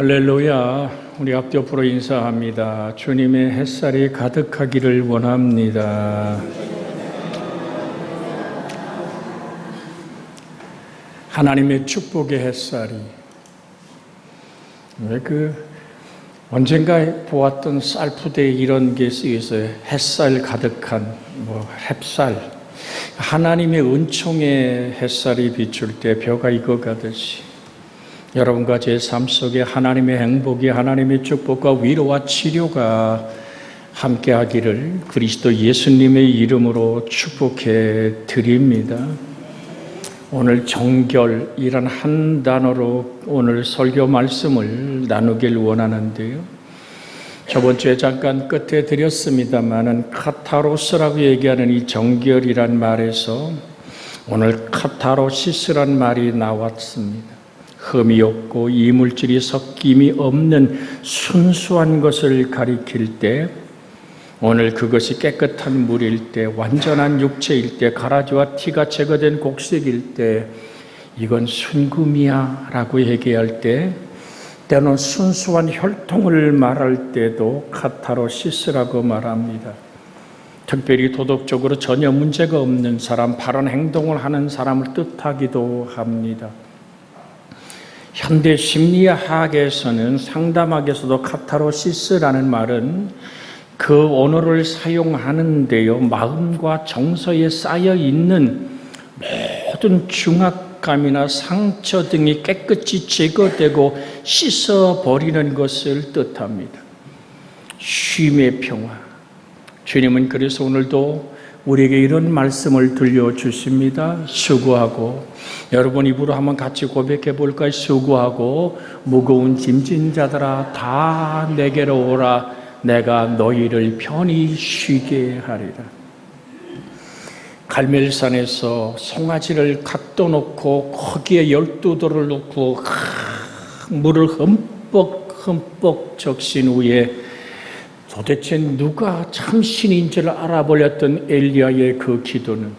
할렐루야. 우리 앞뒤 옆으로 인사합니다. 주님의 햇살이 가득하기를 원합니다. 하나님의 축복의 햇살이 언젠가 보았던 쌀푸대에 이런 게 쓰여있어요. 햇살 가득한 햇살. 하나님의 은총의 햇살이 비출 때 벼가 익어가듯이 여러분과 제 삶 속에 하나님의 행복이, 하나님의 축복과 위로와 치료가 함께하기를 그리스도 예수님의 이름으로 축복해 드립니다. 오늘 정결이란 한 단어로 오늘 설교 말씀을 나누길 원하는데요. 저번 주에 잠깐 끝에 드렸습니다마는 카타로스라고 얘기하는 이 정결이란 말에서 오늘 카타로시스란 말이 나왔습니다. 흠이 없고 이물질이 섞임이 없는 순수한 것을 가리킬 때, 오늘 그것이 깨끗한 물일 때, 완전한 육체일 때, 가라지와 티가 제거된 곡식일 때 이건 순금이야 라고 얘기할 때, 때로는 순수한 혈통을 말할 때도 카타로시스라고 말합니다. 특별히 도덕적으로 전혀 문제가 없는 사람, 바른 행동을 하는 사람을 뜻하기도 합니다. 현대 심리학에서는 상담학에서도 카타로시스라는 말은 그 언어를 사용하는데요. 마음과 정서에 쌓여 있는 모든 중압감이나 상처 등이 깨끗이 제거되고 씻어버리는 것을 뜻합니다. 쉼의 평화. 주님은 그래서 오늘도 우리에게 이런 말씀을 들려주십니다. 수고하고, 여러분 입으로 한번 같이 고백해 볼까요? 수고하고 무거운 짐진 자들아 다 내게로 오라. 내가 너희를 편히 쉬게 하리라. 갈멜산에서 송아지를 갖다 놓고 거기에 12돌을 놓고 물을 흠뻑 적신 후에 도대체 누가 참 신인 줄 알아버렸던 엘리야의 그 기도는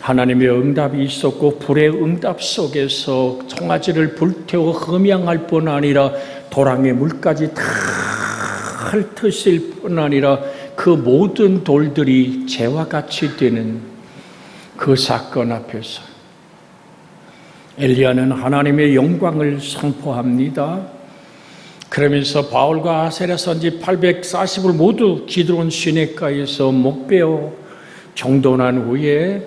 하나님의 응답이 있었고, 불의 응답 속에서 송아지를 불태워 흠양할 뿐 아니라 도랑의 물까지 다 핥으실 뿐 아니라 그 모든 돌들이 재와 같이 되는 그 사건 앞에서 엘리야는 하나님의 영광을 선포합니다. 그러면서 바울과 아셀의 선지 840을 모두 기드론 시내가에서 목베어 정돈한 후에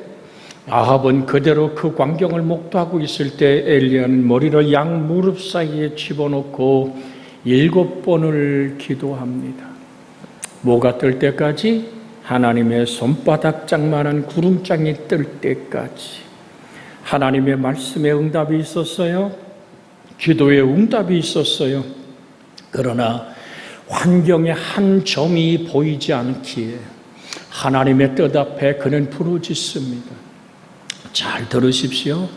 아합은 그대로 그 광경을 목도하고 있을 때 엘리야는 머리를 양 무릎 사이에 집어넣고 7번을 기도합니다. 모가 뜰 때까지, 하나님의 손바닥장만한 구름장이 뜰 때까지. 하나님의 말씀에 응답이 있었어요. 기도에 응답이 있었어요. 그러나 환경의 한 점이 보이지 않기에 하나님의 뜻 앞에 그는 부르짖습니다. 잘 들으십시오.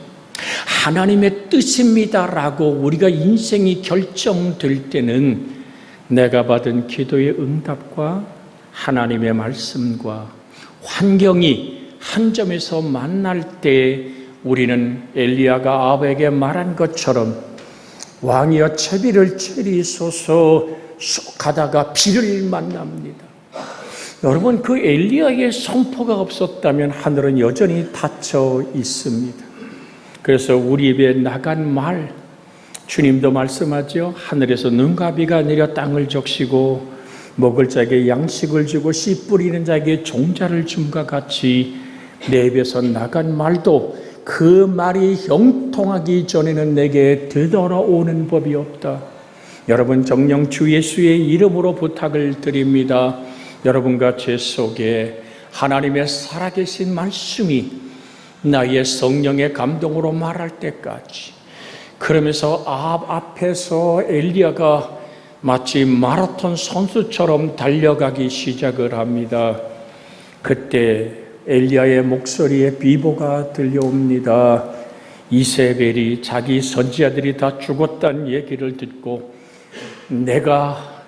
하나님의 뜻입니다라고 우리가 인생이 결정될 때는 내가 받은 기도의 응답과 하나님의 말씀과 환경이 한 점에서 만날 때 우리는 엘리야가 아합에게 말한 것처럼 왕이여 채비를 채리소서 쑥 가다가 비를 만납니다. 여러분, 그 엘리야의 선포가 없었다면 하늘은 여전히 닫혀 있습니다. 그래서 우리 입에 나간 말, 주님도 말씀하죠. 하늘에서 눈과 비가 내려 땅을 적시고 먹을 자에게 양식을 주고 씨 뿌리는 자에게 종자를 줌과 같이 내 입에서 나간 말도 그 말이 형통하기 전에는 내게 되돌아오는 법이 없다. 여러분, 정녕 주 예수의 이름으로 부탁을 드립니다. 여러분과 제 속에 하나님의 살아계신 말씀이 나의 성령의 감동으로 말할 때까지, 그러면서 아합 앞에서 엘리야가 마치 마라톤 선수처럼 달려가기 시작을 합니다. 그때 엘리야의 목소리에 비보가 들려옵니다. 이세벨이 자기 선지자들이 다 죽었다는 얘기를 듣고 내가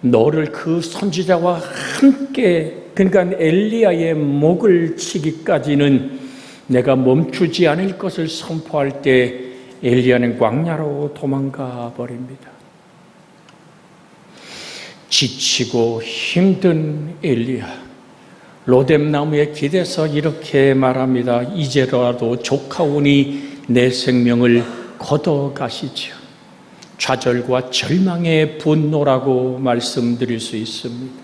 너를 그 선지자와 함께, 그러니까 엘리야의 목을 치기까지는 내가 멈추지 않을 것을 선포할 때 엘리야는 광야로 도망가 버립니다. 지치고 힘든 엘리야, 로뎀나무에 기대서 이렇게 말합니다. 이제라도 조카오니 내 생명을 걷어가시죠. 좌절과 절망의 분노라고 말씀드릴 수 있습니다.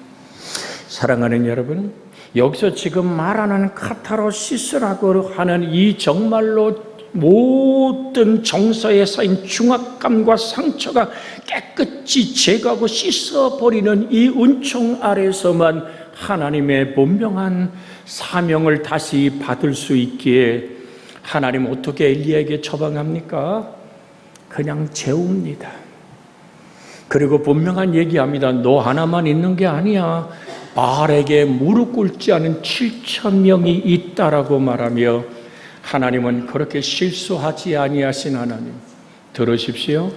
사랑하는 여러분, 여기서 지금 말하는 카타르시스라고 하는 이 정말로 모든 정서에 쌓인 중압감과 상처가 깨끗이 제거하고 씻어버리는 이 은총 아래서만 하나님의 분명한 사명을 다시 받을 수 있기에 하나님 어떻게 엘리야에게 처방합니까? 그냥 재웁니다. 그리고 분명한 얘기합니다. 너 하나만 있는 게 아니야. 바알에게 무릎 꿇지 않은 7,000명이 있다라고 말하며 하나님은 그렇게 실수하지 아니하신 하나님. 들으십시오.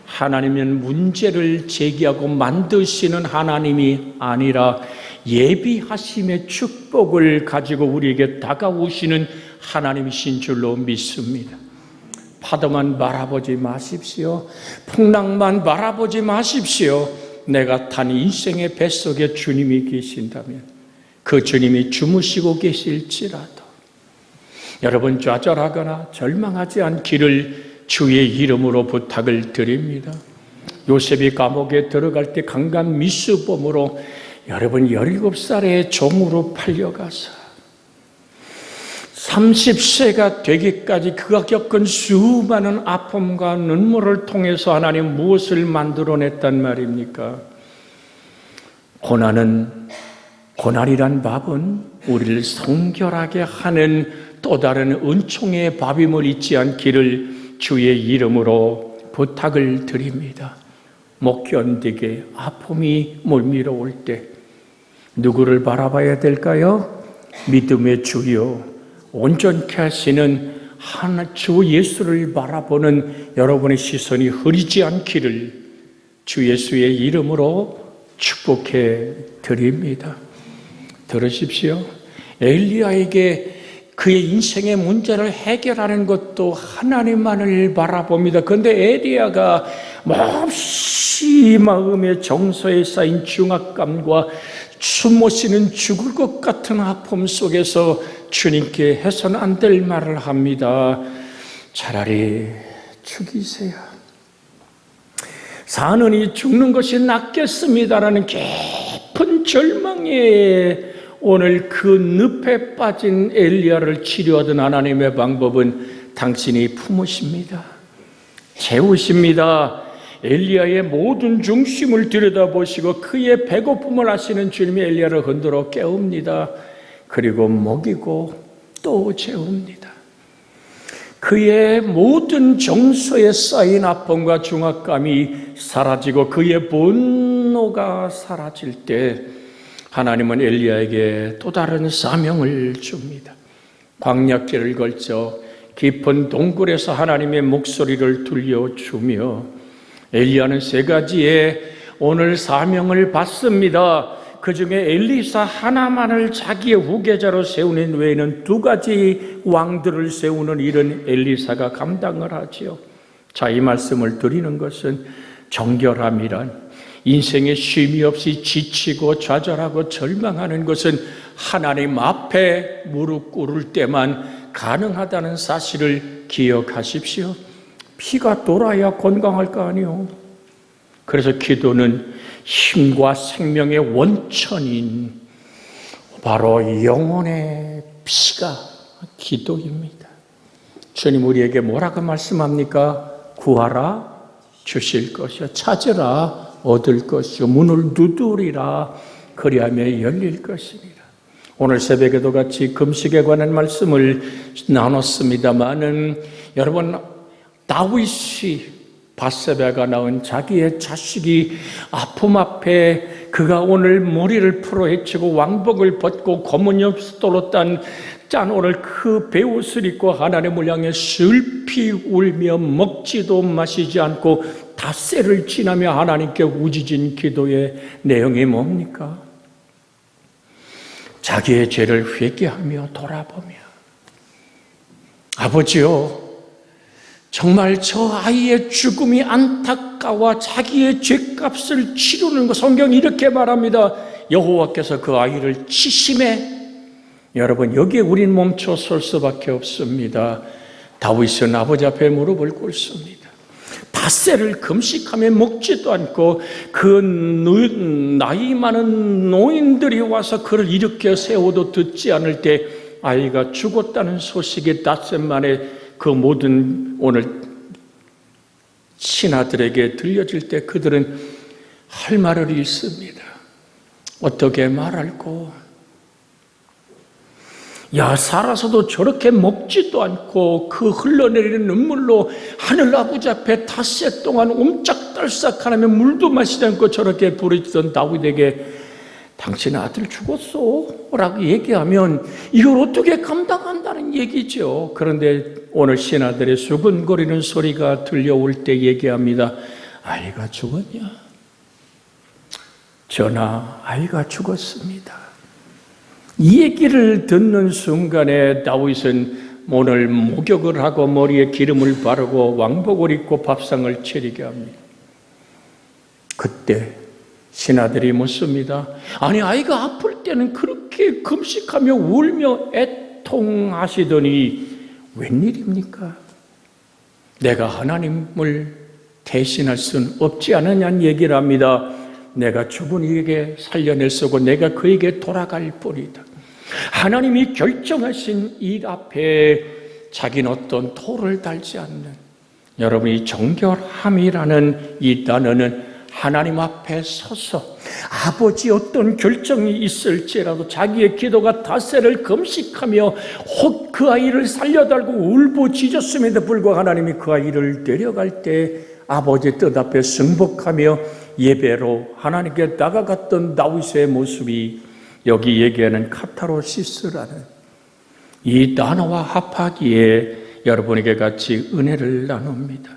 하나님은 문제를 제기하고 만드시는 하나님이 아니라 예비하심의 축복을 가지고 우리에게 다가오시는 하나님이신 줄로 믿습니다. 파도만 바라보지 마십시오. 풍랑만 바라보지 마십시오. 내가 탄 인생의 뱃속에 주님이 계신다면 그 주님이 주무시고 계실지라도 여러분 좌절하거나 절망하지 않기를 주의 이름으로 부탁을 드립니다. 요셉이 감옥에 들어갈 때 강간 미수범으로 여러분 17살의 종으로 팔려가서 30세가 되기까지 그가 겪은 수많은 아픔과 눈물을 통해서 하나님 무엇을 만들어냈단 말입니까? 고난이란 밥은 우리를 성결하게 하는 또 다른 은총의 밥임을 잊지 않기를 주의 이름으로 부탁을 드립니다. 못 견디게 아픔이 몰밀어 올 때 누구를 바라봐야 될까요? 믿음의 주요 온전케 하시는 주 예수를 바라보는 여러분의 시선이 흐리지 않기를 주 예수의 이름으로 축복해 드립니다. 들으십시오. 엘리야에게 그의 인생의 문제를 해결하는 것도 하나님만을 바라봅니다. 그런데 엘리야가 몹시 마음의 정서에 쌓인 중압감과 숨 못 쉬는 죽을 것 같은 아픔 속에서 주님께 해서는 안 될 말을 합니다. 차라리 죽이세요. 사느니 죽는 것이 낫겠습니다라는 깊은 절망에 오늘 그 늪에 빠진 엘리야를 치료하던 하나님의 방법은 당신이 품으십니다. 재우십니다. 엘리야의 모든 중심을 들여다보시고 그의 배고픔을 아시는 주님이 엘리야를 흔들어 깨웁니다. 그리고 먹이고 또 재웁니다. 그의 모든 정서에 쌓인 아픔과 중압감이 사라지고 그의 분노가 사라질 때 하나님은 엘리야에게 또 다른 사명을 줍니다. 광야길을 걸쳐 깊은 동굴에서 하나님의 목소리를 들려주며 엘리야는 3가지의 오늘 사명을 받습니다. 그 중에 엘리사 하나만을 자기의 후계자로 세우는 외에는 2가지 왕들을 세우는 일은 엘리사가 감당을 하지요. 자, 이 말씀을 드리는 것은 정결함이란 인생에 쉼이 없이 지치고 좌절하고 절망하는 것은 하나님 앞에 무릎 꿇을 때만 가능하다는 사실을 기억하십시오. 피가 돌아야 건강할 거 아니요. 그래서 기도는 힘과 생명의 원천인 바로 영혼의 피가 기도입니다. 주님 우리에게 뭐라고 말씀합니까? 구하라 주실 것이요, 찾으라 얻을 것이요, 문을 두드리라 그리하면 열릴 것이니라. 오늘 새벽에도 같이 금식에 관한 말씀을 나눴습니다마는 여러분, 다윗이 밧세바가 낳은 자기의 자식이 아픔 앞에 그가 오늘 머리를 풀어 헤치고 왕복을 벗고 검은 엽서로 짠 오늘 그 베옷을 입고 하나님을 향해 슬피 울며 먹지도 마시지 않고 닷새를 지나며 하나님께 우짖은 기도의 내용이 뭡니까? 자기의 죄를 회개하며 돌아보며 아버지요, 정말 저 아이의 죽음이 안타깝습니다. 아까와 자기의 죄값을 치르는 것, 성경이 이렇게 말합니다. 여호와께서 그 아이를 치심에, 여러분 여기에 우린 멈춰 설 수밖에 없습니다. 다윗은 아버지 앞에 무릎을 꿇습니다. 닷새를 금식하며 먹지도 않고 그 나이 많은 노인들이 와서 그를 일으켜 세워도 듣지 않을 때 아이가 죽었다는 소식이 닷새 만에 그 모든 오늘 신하들에게 들려질 때 그들은 할 말을 잃습니다. 어떻게 말할꼬? 야, 살아서도 저렇게 먹지도 않고 그 흘러내리는 눈물로 하늘 아버지 앞에 닷새 동안 옴짝달싹하며 물도 마시지 않고 저렇게 부르짖던 다윗에게 당신 아들 죽었어 라고 얘기하면 이걸 어떻게 감당한다는 얘기죠. 그런데 오늘 신하들의 수근거리는 소리가 들려올 때 얘기합니다. 아이가 죽었냐? 전하, 아이가 죽었습니다. 이 얘기를 듣는 순간에 다윗은 오늘 목욕을 하고 머리에 기름을 바르고 왕복을 입고 밥상을 차리게 합니다. 그때 신하들이 묻습니다. 아니, 아이가 아플 때는 그렇게 금식하며 울며 애통하시더니 웬일입니까? 내가 하나님을 대신할 수는 없지 않느냐는 얘기를 합니다. 내가 죽은 이에게 살려냈었고 내가 그에게 돌아갈 뿐이다. 하나님이 결정하신 일 앞에 자기는 어떤 토를 달지 않는, 여러분이 정결함이라는 이 단어는 하나님 앞에 서서 아버지 어떤 결정이 있을지라도 자기의 기도가 닷새를 금식하며 혹 그 아이를 살려달고 울부짖었음에도 불구하고 하나님이 그 아이를 데려갈 때 아버지의 뜻 앞에 승복하며 예배로 하나님께 다가갔던 다윗의 모습이 여기 얘기하는 카타르시스라는 이 단어와 합하기에 여러분에게 같이 은혜를 나눕니다.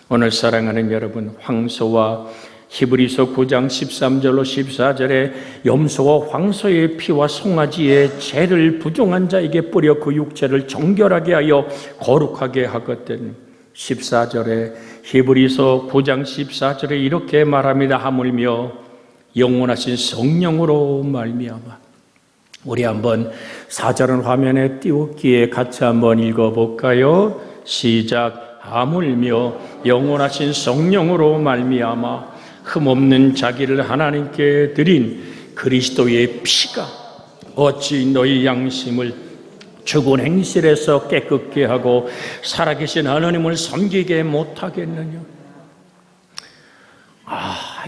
오늘 사랑하는 여러분, 황소와 히브리서 9장 13절로 14절에 염소와 황소의 피와 송아지의 죄를 부정한 자에게 뿌려 그 육체를 정결하게 하여 거룩하게 하거든. 14절에 히브리서 9장 14절에 이렇게 말합니다. 하물며 영원하신 성령으로 말미암아. 우리 한번 4절은 화면에 띄웠기에 같이 한번 읽어볼까요? 시작. 하물며 영원하신 성령으로 말미암아 흠없는 자기를 하나님께 드린 그리스도의 피가 어찌 너희 양심을 죽은 행실에서 깨끗게 하고 살아계신 하나님을 섬기게 못하겠느냐?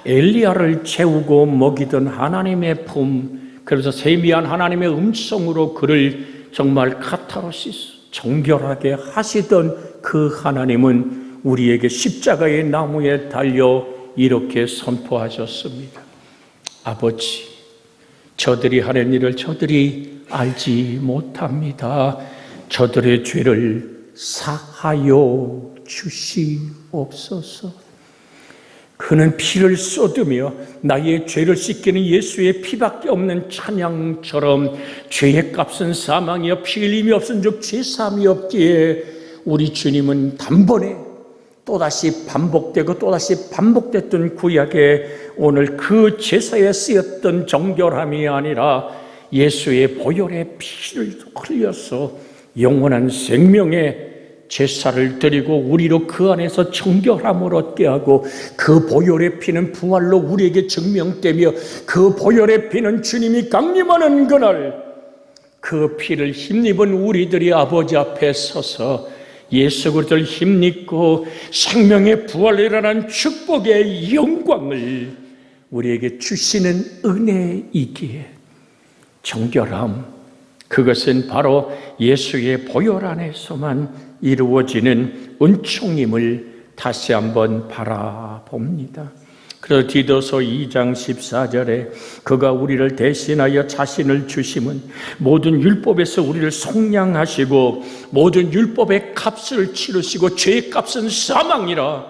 엘리야를 채우고 먹이던 하나님의 품, 그래서 세미한 하나님의 음성으로 그를 정말 카타르시스, 정결하게 하시던 그 하나님은 우리에게 십자가의 나무에 달려 이렇게 선포하셨습니다. 아버지, 저들이 하는 일을 저들이 알지 못합니다. 저들의 죄를 사하여 주시옵소서. 그는 피를 쏟으며 나의 죄를 씻기는 예수의 피밖에 없는 찬양처럼 죄의 값은 사망이여 피 흘림이 없은즉 죄사함이 없기에 우리 주님은 단번에 또다시 반복되고 또다시 반복됐던 구약에 오늘 그 제사에 쓰였던 정결함이 아니라 예수의 보혈의 피를 흘려서 영원한 생명의 제사를 드리고 우리로 그 안에서 정결함을 얻게 하고 그 보혈의 피는 부활로 우리에게 증명되며 그 보혈의 피는 주님이 강림하는 그날 그 피를 힘입은 우리들이 아버지 앞에 서서 예수 그리스도를 힘입고 생명의 부활을 일어난 축복의 영광을 우리에게 주시는 은혜이기에 정결함, 그것은 바로 예수의 보혈 안에서만 이루어지는 은총임을 다시 한번 바라봅니다. 그래서 디도서 2장 14절에 그가 우리를 대신하여 자신을 주심은 모든 율법에서 우리를 속량하시고 모든 율법의 값을 치르시고 죄의 값은 사망이라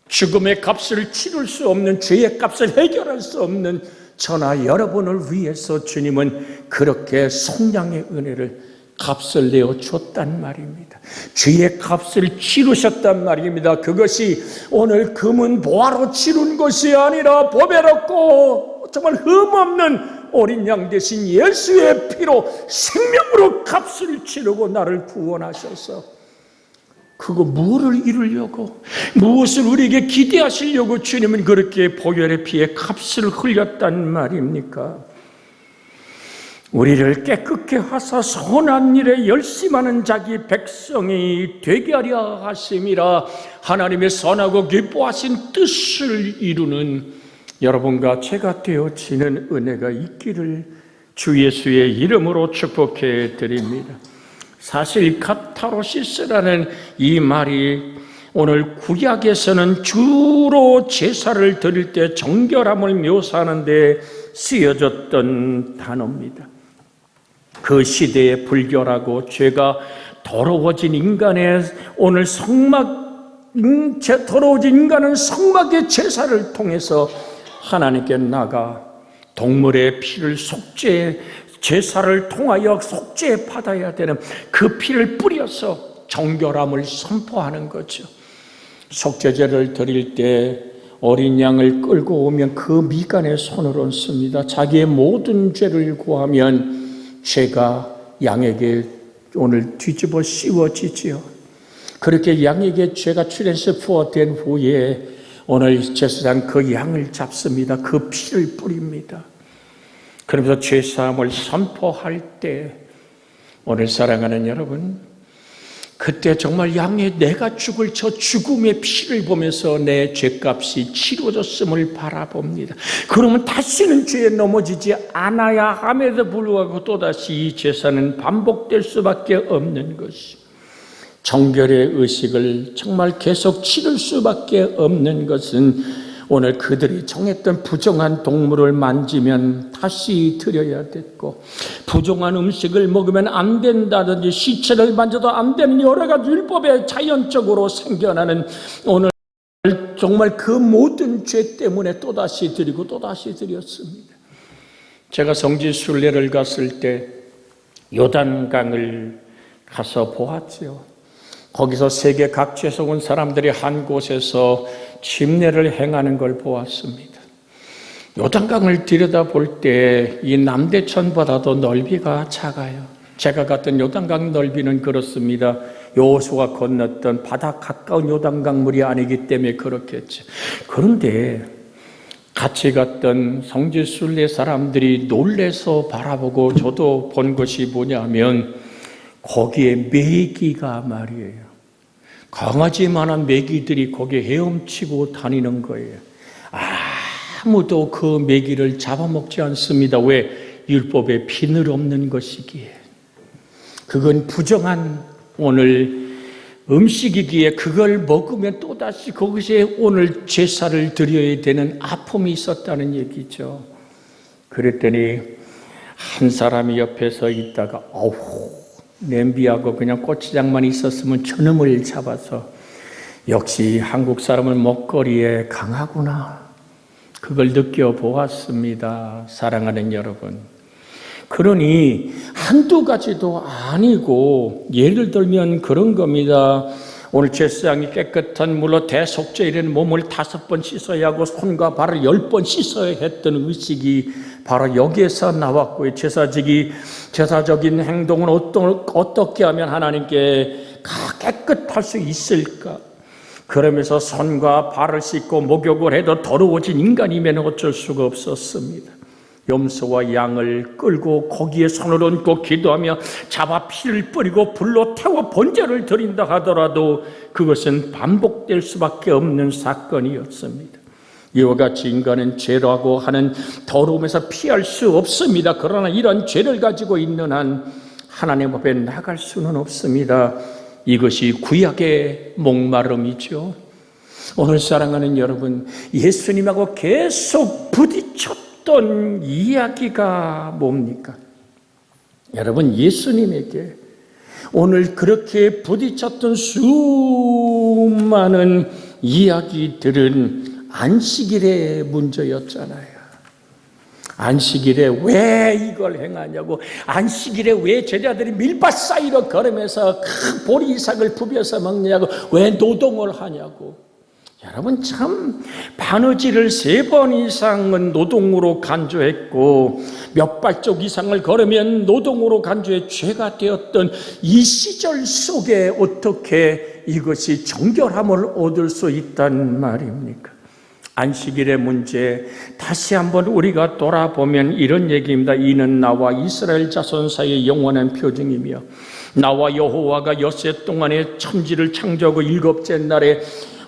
죽음의 값을 치를 수 없는 죄의 값을 해결할 수 없는 저나 여러분을 위해서 주님은 그렇게 속량의 은혜를 값을 내어 줬단 말입니다. 죄의 값을 치르셨단 말입니다. 그것이 오늘 금은 보화로 치른 것이 아니라 보배롭고 정말 흠없는 어린 양 대신 예수의 피로 생명으로 값을 치르고 나를 구원하셔서, 그거 무엇을 이루려고, 무엇을 우리에게 기대하시려고 주님은 그렇게 보혈의 피에 값을 흘렸단 말입니까? 우리를 깨끗게 하사 선한 일에 열심하는 자기 백성이 되게 하려 하심이라. 하나님의 선하고 기뻐하신 뜻을 이루는 여러분과 제가 되어지는 은혜가 있기를 주 예수의 이름으로 축복해 드립니다. 사실 카타르시스라는 이 말이 오늘 구약에서는 주로 제사를 드릴 때 정결함을 묘사하는 데 쓰여졌던 단어입니다. 그 시대에 불결하고 죄가 더러워진 인간의 오늘 더러워진 인간은 성막의 제사를 통해서 하나님께 나가 동물의 피를 제사를 통하여 속죄 받아야 되는 그 피를 뿌려서 정결함을 선포하는 거죠. 속죄제를 드릴 때 어린 양을 끌고 오면 그 미간에 손을 얹습니다. 자기의 모든 죄를 구하면 죄가 양에게 오늘 뒤집어 씌워지지요. 그렇게 양에게 죄가 트랜스포된 후에 오늘 제사장 그 양을 잡습니다. 그 피를 뿌립니다. 그러면서 죄사함을 선포할 때 오늘 사랑하는 여러분, 그때 정말 양의 내가 죽을 저 죽음의 피를 보면서 내 죄값이 치러졌음을 바라봅니다. 그러면 다시는 죄에 넘어지지 않아야 함에도 불구하고 또다시 이 제사는 반복될 수밖에 없는 것이, 정결의 의식을 정말 계속 치를 수밖에 없는 것은 오늘 그들이 정했던 부정한 동물을 만지면 다시 드려야 됐고, 부정한 음식을 먹으면 안 된다든지 시체를 만져도 안 되는 여러 가지 율법에 자연적으로 생겨나는 오늘 정말 그 모든 죄 때문에 또다시 드리고 또다시 드렸습니다. 제가 성지 순례를 갔을 때 요단강을 가서 보았지요. 거기서 세계 각지에서 온 사람들이 한 곳에서 침례를 행하는 걸 보았습니다. 요단강을 들여다볼 때 이 남대천보다도 넓이가 작아요. 제가 갔던 요단강 넓이는 그렇습니다. 여호수아가 건넜던 바다 가까운 요단강물이 아니기 때문에 그렇겠죠. 그런데 같이 갔던 성지순례 사람들이 놀래서 바라보고 저도 본 것이 뭐냐면 거기에 메기가 말이에요. 강아지만한 메기들이 거기에 헤엄치고 다니는 거예요. 아무도 그 메기를 잡아먹지 않습니다. 왜? 율법에 비늘 없는 것이기에. 그건 부정한 오늘 음식이기에 그걸 먹으면 또다시 거기에 오늘 제사를 드려야 되는 아픔이 있었다는 얘기죠. 그랬더니 한 사람이 옆에서 있다가 냄비하고 그냥 고추장만 있었으면 저놈을 잡아서 역시 한국 사람은 먹거리에 강하구나. 그걸 느껴보았습니다. 사랑하는 여러분. 그러니 한두 가지도 아니고 예를 들면 그런 겁니다. 오늘 제사장이 깨끗한 물로 대속죄일에는 몸을 5번 씻어야 하고 손과 발을 10번 씻어야 했던 의식이 바로 여기에서 나왔고요. 제사적인 행동은 어떻게 하면 하나님께 깨끗할 수 있을까? 그러면서 손과 발을 씻고 목욕을 해도 더러워진 인간이면 어쩔 수가 없었습니다. 염소와 양을 끌고 거기에 손을 얹고 기도하며 잡아 피를 뿌리고 불로 태워 번제를 드린다 하더라도 그것은 반복될 수밖에 없는 사건이었습니다. 이와 같이 인간은 죄라고 하는 더러움에서 피할 수 없습니다. 그러나 이런 죄를 가지고 있는 한 하나님 앞에 나갈 수는 없습니다. 이것이 구약의 목마름이죠. 오늘 사랑하는 여러분, 예수님하고 계속 부딪혔던 이야기가 뭡니까? 여러분, 예수님에게 오늘 그렇게 부딪혔던 수많은 이야기들은 안식일의 문제였잖아요. 안식일에 왜 이걸 행하냐고, 안식일에 왜 제자들이 밀밭 사이로 걸으면서 큰 보리삭을 부벼서 먹냐고, 왜 노동을 하냐고. 여러분, 참 바느질을 3번 이상은 노동으로 간주했고 몇 발쪽 이상을 걸으면 노동으로 간주해 죄가 되었던 이 시절 속에 어떻게 이것이 정결함을 얻을 수 있단 말입니까? 안식일의 문제, 다시 한번 우리가 돌아보면 이런 얘기입니다. 이는 나와 이스라엘 자손 사이의 영원한 표징이며 나와 여호와가 엿새 동안에 천지를 창조하고 7째 날에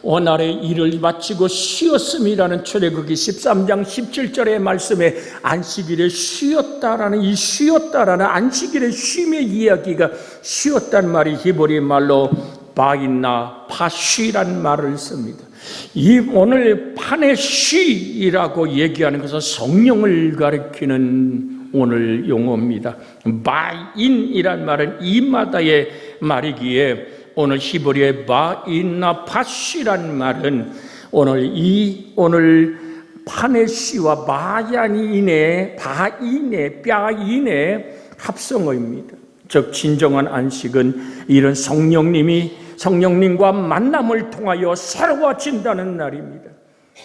원날의 일을 마치고 쉬었음이라는 출애굽기 13장 17절의 말씀에 안식일에 쉬었다라는, 이 쉬었다라는 안식일의 쉼의 이야기가, 쉬었다는 말이 히브리 말로 바인나 파쉬란 말을 씁니다. 이 오늘 파네쉬라고 얘기하는 것은 성령을 가리키는 오늘 용어입니다. 바인이란 말은 이마다의 말이기에 오늘 히브리의 바인나 파쉬란 말은 오늘 파네쉬와 바야인의 뼈인의 합성어입니다. 즉 진정한 안식은 이런 성령님과 만남을 통하여 새로워진다는 날입니다.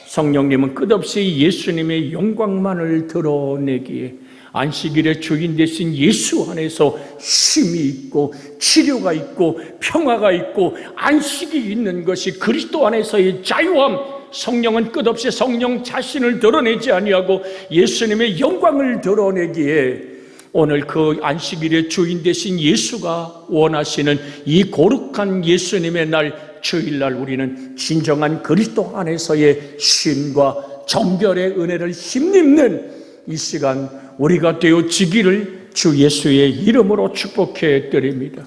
성령님은 끝없이 예수님의 영광만을 드러내기에 안식일의 주인 되신 예수 안에서 쉼이 있고 치료가 있고 평화가 있고 안식이 있는 것이 그리스도 안에서의 자유함. 성령은 끝없이 성령 자신을 드러내지 아니하고 예수님의 영광을 드러내기에 오늘 그 안식일의 주인 되신 예수가 원하시는 이 거룩한 예수님의 날, 주일날 우리는 진정한 그리스도 안에서의 쉼과 정결의 은혜를 힘입는 이 시간 우리가 되어지기를 주 예수의 이름으로 축복해 드립니다.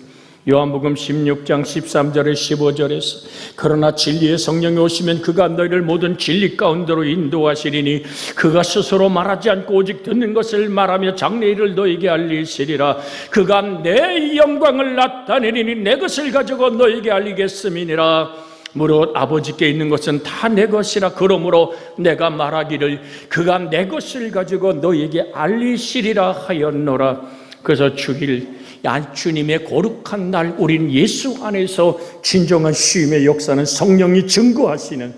요한복음 16장 13절에 15절에서 그러나 진리의 성령이 오시면 그가 너희를 모든 진리 가운데로 인도하시리니 그가 스스로 말하지 않고 오직 듣는 것을 말하며 장래일을 너희에게 알리시리라. 그가 내 영광을 나타내리니 내 것을 가지고 너희에게 알리겠음이니라. 무릇 아버지께 있는 것은 다 내 것이라. 그러므로 내가 말하기를 그가 내 것을 가지고 너희에게 알리시리라 하였노라. 그래서 주님의 거룩한 날, 우린 예수 안에서 진정한 쉼의 역사는 성령이 증거하시는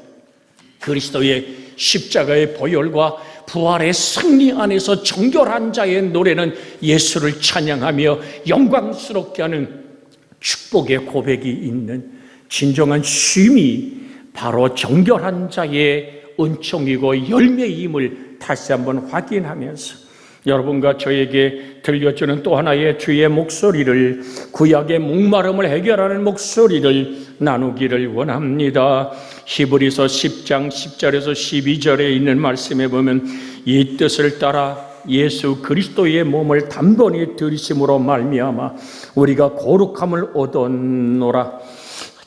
그리스도의 십자가의 보혈과 부활의 승리 안에서 정결한 자의 노래는 예수를 찬양하며 영광스럽게 하는 축복의 고백이 있는 진정한 쉼이 바로 정결한 자의 은총이고 열매임을 다시 한번 확인하면서 여러분과 저에게 들려주는 또 하나의 주의 목소리를, 구약의 목마름을 해결하는 목소리를 나누기를 원합니다. 히브리서 10장 10절에서 12절에 있는 말씀에 보면 이 뜻을 따라 예수 그리스도의 몸을 단번에 들이심으로 말미암아 우리가 거룩함을 얻었노라.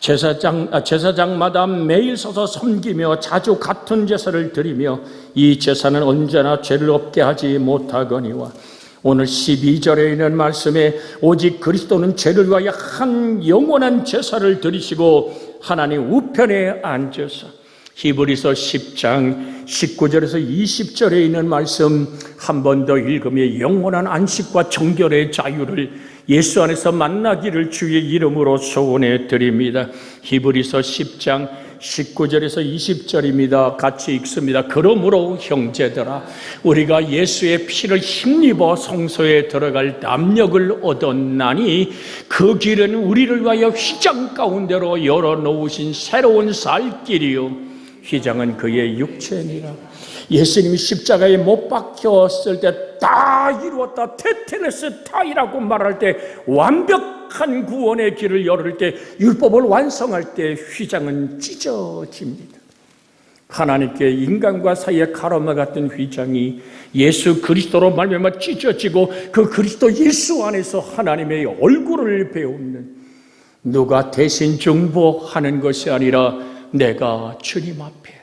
제사장마다 매일 서서 섬기며 자주 같은 제사를 드리며 이 제사는 언제나 죄를 없게 하지 못하거니와. 오늘 12절에 있는 말씀에 오직 그리스도는 죄를 위하여 한 영원한 제사를 드리시고 하나님 우편에 앉으사. 히브리서 10장 19절에서 20절에 있는 말씀 한 번 더 읽으며 영원한 안식과 정결의 자유를 예수 안에서 만나기를 주의 이름으로 소원해 드립니다. 히브리서 10장 19절에서 20절입니다. 같이 읽습니다. 그러므로 형제들아, 우리가 예수의 피를 힘입어 성소에 들어갈 담력을 얻었나니 그 길은 우리를 위하여 휘장 가운데로 열어놓으신 새로운 살 길이요 휘장은 그의 육체니라. 예수님이 십자가에 못 박혔을 때 다 이루었다, 테텔레스 타이라고 말할 때, 완벽한 구원의 길을 열을 때, 율법을 완성할 때 휘장은 찢어집니다. 하나님께 인간과 사이의 가로마 같은 휘장이 예수 그리스도로 말미암아 찢어지고 그 그리스도 예수 안에서 하나님의 얼굴을 배우는, 누가 대신 중보하는 것이 아니라 내가 주님 앞에,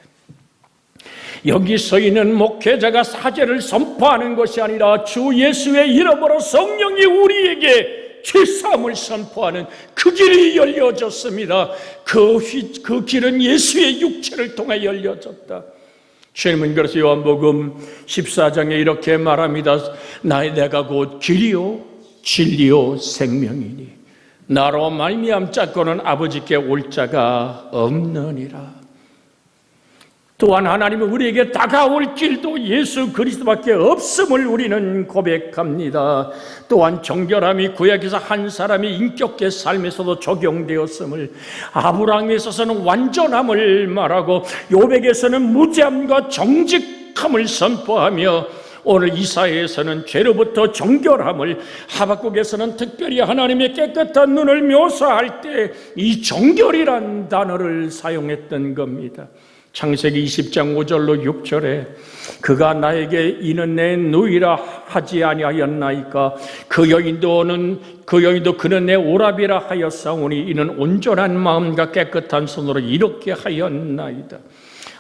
여기 서 있는 목회자가 사죄를 선포하는 것이 아니라 주 예수의 이름으로 성령이 우리에게 죄사함을 선포하는 그 길이 열려졌습니다. 그 길은 예수의 육체를 통해 열려졌다. 주님은 그래서 요한복음 14장에 이렇게 말합니다. 내가 곧 길이요 진리요 생명이니 나로 말미암자고는 아버지께 올 자가 없느니라. 또한 하나님은 우리에게 다가올 길도 예수 그리스도밖에 없음을 우리는 고백합니다. 또한 정결함이 구약에서 한 사람이 인격의 삶에서도 적용되었음을, 아브라함에 있어서는 완전함을 말하고 욥에게서는 무죄함과 정직함을 선포하며, 오늘 이사야에서는 죄로부터 정결함을, 하박국에서는 특별히 하나님의 깨끗한 눈을 묘사할 때 이 정결이란 단어를 사용했던 겁니다. 창세기 20장 5절로 6절에 그가 나에게 이는 내 누이라 하지 아니하였나이까 그 여인도 그는 내 오라비라 하였사오니 이는 온전한 마음과 깨끗한 손으로 이렇게 하였나이다.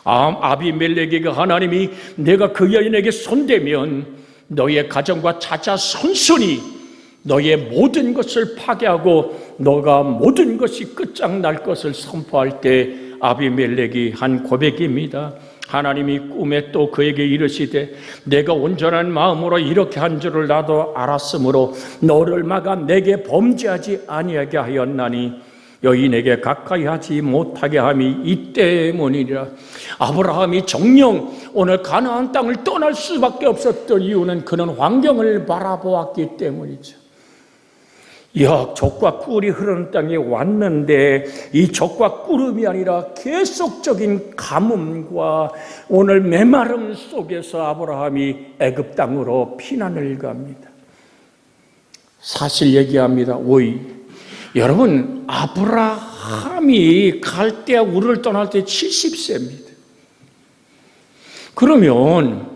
아비멜렉에게 하나님이 내가 그 여인에게 손대면 너의 가정과 자자손손이 너의 모든 것을 파괴하고 너가 모든 것이 끝장날 것을 선포할 때 아비멜렉이 한 고백입니다. 하나님이 꿈에 또 그에게 이르시되 내가 온전한 마음으로 이렇게 한 줄을 나도 알았으므로 너를 막아 내게 범죄하지 아니하게 하였나니 여인에게 가까이 하지 못하게 함이 이 때문이라. 아브라함이 정녕 오늘 가나안 땅을 떠날 수밖에 없었던 이유는 그는 환경을 바라보았기 때문이죠. 적과 꿀이 흐르는 땅에 왔는데 이 적과 꿀음이 아니라 계속적인 가뭄과 오늘 메마름 속에서 아브라함이 애굽 땅으로 피난을 갑니다. 사실 얘기합니다. 여러분, 아브라함이 갈대아 우르를 떠날 때 70세입니다. 그러면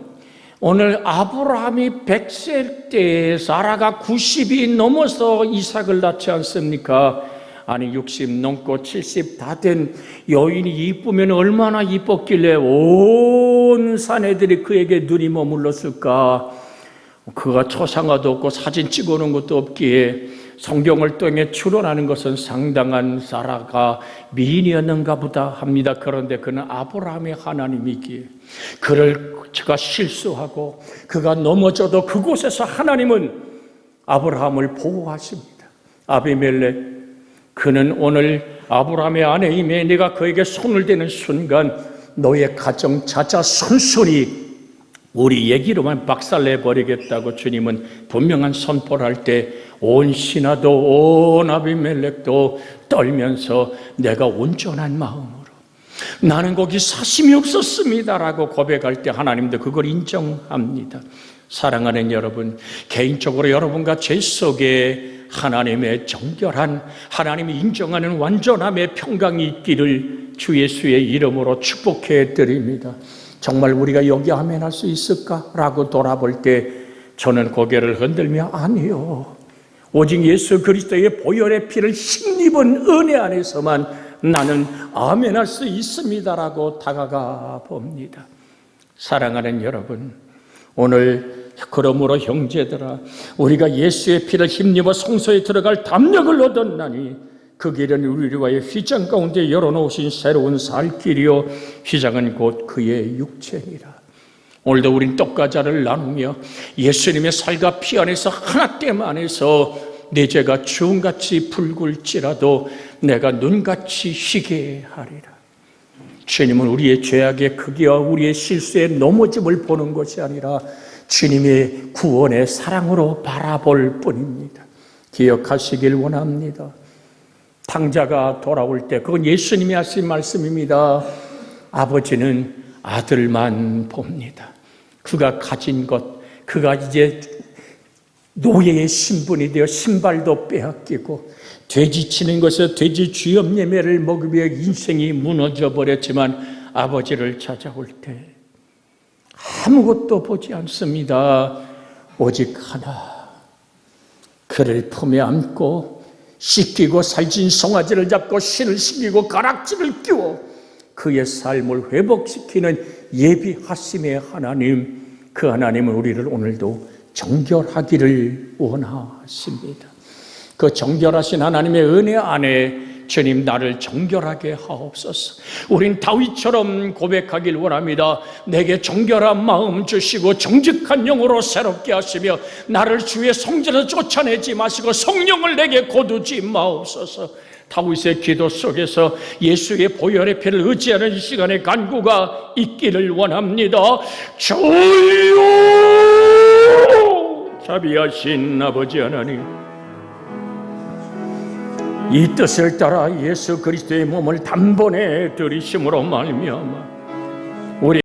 오늘 아브라함이 100세 때 사라가 90이 넘어서 이삭을 낳지 않습니까? 아니 60 넘고 70 다 된 여인이 이쁘면 얼마나 이뻤길래 온 사내들이 그에게 눈이 머물렀을까? 그가 초상화도 없고 사진 찍어놓은 것도 없기에 성경을 통해 추론하는 것은 상당한 사라가 미인이었는가 보다 합니다. 그런데 그는 아브라함의 하나님이기에 그가 실수하고 그가 넘어져도 그곳에서 하나님은 아브라함을 보호하십니다. 아비멜렉, 그는 오늘 아브라함의 아내임에 내가 그에게 손을 대는 순간 너의 가정 자자손손이 우리 얘기로만 박살내버리겠다고 주님은 분명한 선포를 할 때 온 신하도 온 아비멜렉도 떨면서 내가 온전한 마음으로 나는 거기 사심이 없었습니다라고 고백할 때 하나님도 그걸 인정합니다. 사랑하는 여러분, 개인적으로 여러분과 제 속에 하나님의 정결한, 하나님이 인정하는 완전함의 평강이 있기를 주 예수의 이름으로 축복해 드립니다. 정말 우리가 여기 아멘 할 수 있을까라고 돌아볼 때 저는 고개를 흔들며 아니요, 오직 예수 그리스도의 보혈의 피를 힘입은 은혜 안에서만 나는 아멘 할 수 있습니다라고 다가가 봅니다. 사랑하는 여러분, 오늘 그러므로 형제들아, 우리가 예수의 피를 힘입어 성소에 들어갈 담력을 얻었나니 그 길은 우리를 위하여 휘장 가운데 열어놓으신 새로운 살 길이요 휘장은 곧 그의 육체니라. 오늘도 우린 떡과자를 나누며 예수님의 살과 피 안에서 하나됨 안에서 내 죄가 주홍같이 붉을지라도 내가 눈같이 희게 하리라. 주님은 우리의 죄악의 크기와 우리의 실수의 넘어짐을 보는 것이 아니라 주님의 구원의 사랑으로 바라볼 뿐입니다. 기억하시길 원합니다. 탕자가 돌아올 때 그건 예수님이 하신 말씀입니다. 아버지는 아들만 봅니다. 그가 가진 것, 그가 이제 노예의 신분이 되어 신발도 빼앗기고 돼지 치는 것에 돼지 쥐염 예매를 먹으며 인생이 무너져 버렸지만 아버지를 찾아올 때 아무것도 보지 않습니다. 오직 하나, 그를 품에 안고 씻기고 살찐 송아지를 잡고 신을 신기고 가락지를 끼워 그의 삶을 회복시키는 예비하심의 하나님, 그 하나님은 우리를 오늘도 정결하기를 원하십니다. 그 정결하신 하나님의 은혜 안에 주님 나를 정결하게 하옵소서. 우린 다윗처럼 고백하길 원합니다. 내게 정결한 마음 주시고 정직한 영으로 새롭게 하시며 나를 주의 성전에서 쫓아내지 마시고 성령을 내게 거두지 마옵소서. 다윗의 기도 속에서 예수의 보혈의 피를 의지하는 이 시간의 간구가 있기를 원합니다. 주여, 자비하신 아버지 하나님, 이 뜻을 따라 예수 그리스도의 몸을 단번에 들이심으로 말미암아